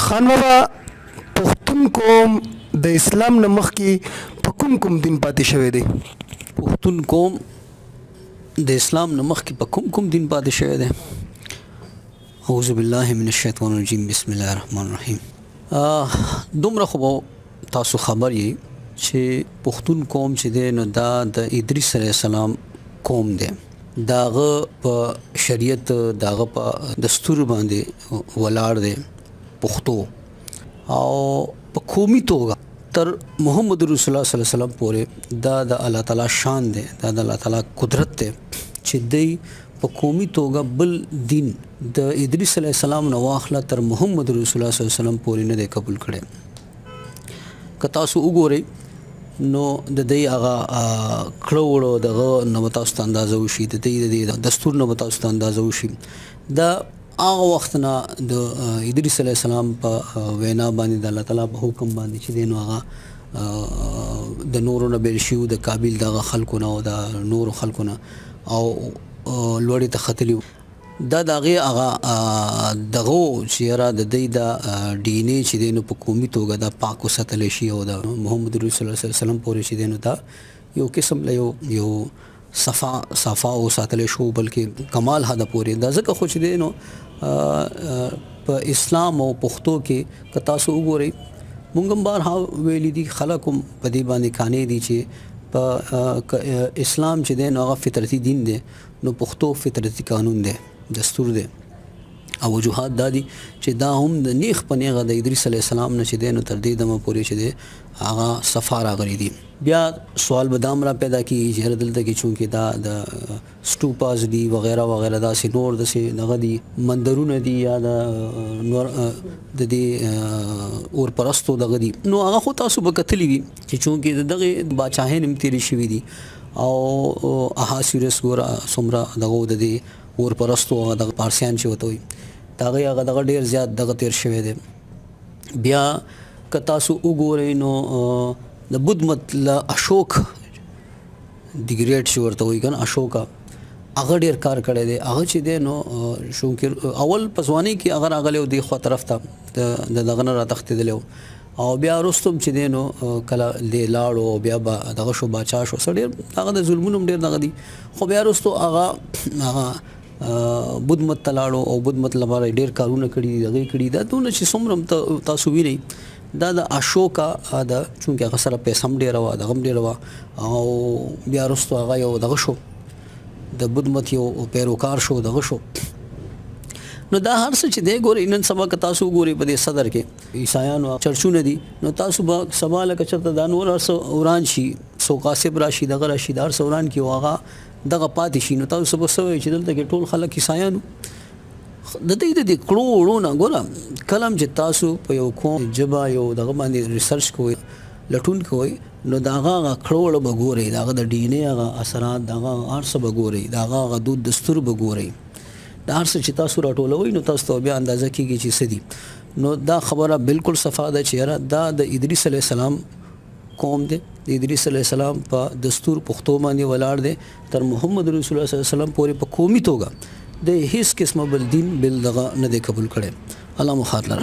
خان بابا پښتون قوم د اسلام نه مخکې په کوم دین پاتې شوی دی؟ پښتون قوم د اسلام نه مخکې په کوم دین پاتې شوی دی؟ اعوذ بالله من الشیطان الرجیم، بسم الله الرحمن الرحیم. دومره خو تاسو خبر یې چې پښتون قوم چې دی نو دا د ادریس علیه السلام قوم دی. داغه په شریعت داغه په دستور باندې ولاړ دی پښتو، او په قومي توګه تر محمد رسول الله صلی الله علیه وسلم پورې دا د الله تعالی شان دی، دا د الله تعالی قدرت دی چې دی په قومي توګه بل دین د ادریس علیه السلام نو واخله تر محمد رسول الله صلی الله علیه وسلم پورې نه دی قبول کړي. که تاسو وګورئ نو د دې هغه کړوړو دغه نو تاسو ته اندازه وشي، د دې دستور نو تاسو ته اندازه وشي. دا هغه وخت نه د ادریس علیه السلام په وینا باندې د الله تعالی په حکم باندې چې دی نو هغه د نورو نه بیل شو، د قابل دغه خلکو نه او د نورو خلکو نه او لوړې ته ختلی. دا دغه هغه دغه چې را د دې د ډي ان اے چې دی نو په قومي توګه د پاک وساتل شي او د محمد رسول الله صلی الله علیه وسلم پورې چې دی نو دا یو قسم له یو صفا او ساتل شو، بلکې کمال هدا پورې دا ځکه خو چې دی نو په اسلام او پښتو کې که تاسو وګورئ مونږ هم بارها ویلي دي، خلکم په دې باندې کانې دي چې په اسلام چې دی نو هغه فطرتي دین دی، نو پښتو فطرتي قانون دی، دستور دی. او وجوهات دا دي چې دا هم د نیخ په نیغه د ادریس علیه السلام نه چې دی نو تر دې دمه پورې چې دی هغه صفا راغلی دي. بیا سوال به دام را پیدا کیږي چې دلته کې چونکې دا د سټوپاز دي وغیرہ وغیرہ داسې نور داسې دغه دي مندرونه دي یا د نور د دې اور پرستو دغه دي، نو هغه خو تاسو به کتلی وي چې چونکې دغه باچاهین هم تیرې شوي دي او احاسیرس ګوره څومره دغه د دې اور پرستو هغه دغه پارسیان چې وته وي هغه دغه ډېر زیات دغه تیر شوی دی. بیا که تاسو وګورئ نو د بدھ مت اشوک دی ګریټ چې ورته وایي کنه اشوکا، هغه ډېر کار کړی دی. هغه چې دی نو شونکر اول پسوانی کې هغه راغلی و دی خوا طرف ته د دغه نه راتښتېدلی او بیا رستم چې دی نو کله دی لاړو او بیا به دغه شو باچا شو، څه ډېر هغه د ظلمونو هم ډېر دغه دي. خو بیا رستو هغه بدھ مت ته لاړو او بدھ مت لپاره ډېر کارونه کړي دي، دغه کړي دا دونه چې څومره تاسو وینئ دا د اشوکا دا چونکې هغه سره پیسه هم ډېره وه دغه هم ډېره وه او بیا رستو هغه یو دغه شو د بدھ مت یو پیروکار شو دغه شو. نو دا هر څه چې دی ګورئ نن سبا که تاسو وګورئ په دې صدر کې عیسایانو چرچونه دي، نو تاسو به سبا لکه چېرته دا نور هر څه وران شي، څو قاصب راشي دغه راشي د هر څه وران کړي او هغه دغه پاتې شي، نو تاسو به څه وایئ چې دلته کې ټول خلک عیسایانو د دې کړو وړو نه. ګوره کله هم چې تاسو په یو قوم ژبه یو دغه باندې ریسرچ کوئ لټون کوئ نو د هغه کړو وړه به ګورئ، د هغه د ډي ان اے هغه اثرات د هغه هر څه به ګورئ، د هغه دود دستور به ګورئ، د هر څه چې تاسو راټولوئ نو تاسو ته بیا اندازه کېږي چې څه دي. نو دا خبره بالکل صفا ده چې یاره دا د ادریس علیه السلام قوم دی، د ادریس علیه السلام په دستور پښتو باندې ولاړ دی تر محمد رسول الله صلی الله علیه وسلم پورې په قومي توګه د هیڅ قسمه بل دین بل دغه نه دی قبول کړی. الله مو خاطر